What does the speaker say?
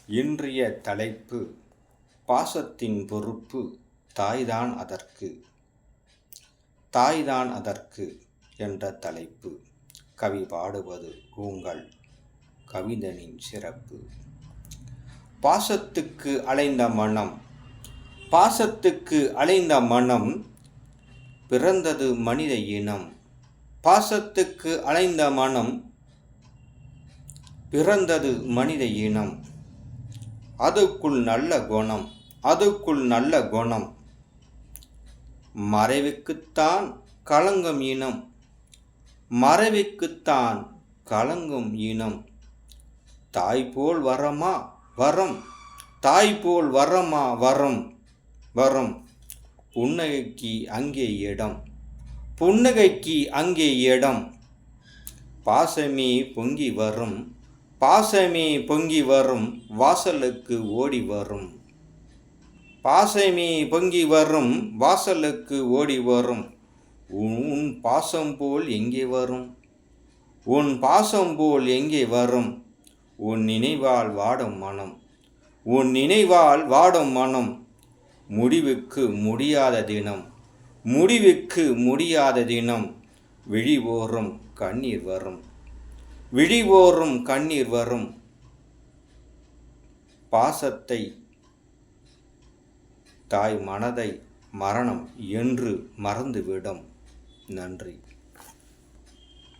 இன்றைய தலைப்பு பாசத்தின் பொறுப்பு தாய்தான் அதற்கு. தாய்தான் அதற்கு என்ற தலைப்பு. கவி பாடுவது உங்கள் கவிதனின் சிறப்பு. பாசத்துக்கு அலைந்த மனம், பாசத்துக்கு அலைந்த மனம் பிறந்தது மனித இனம். பாசத்துக்கு அலைந்த மனம் பிறந்தது மனித இனம். அதுக்குள் நல்ல குணம், அதுக்குள் நல்ல குணம். மறைவுக்குத்தான் கலங்கும் இனம், மறைவுக்குத்தான் கலங்கும் இனம். தாய்போல் வரமா வரம், தாய்போல் வரமா வரம் வரம். புன்னகைக்கு அங்கே இடம், புன்னகைக்கு அங்கே இடம். பாசமே பொங்கி வரும், பாசமே பொங்கி வரும், வாசலுக்கு ஓடி வரும். பாசமே பொங்கி வரும், வாசலுக்கு ஓடி வரும். உன் பாசம் போல் எங்கே வரும், உன் பாசம் போல் எங்கே வரும். உன் நினைவால் வாடும் மனம், உன் நினைவால் வாடும் மனம். முடிவுக்கு முடியாத தினம், முடிவுக்கு முடியாத தினம். விழிவோரும் கண்ணீர் வரும், விழிவோரும் கண்ணீர் வரும். பாசத்தை தாய் மனதை மரணம் என்று மறந்துவிடும். நன்றி.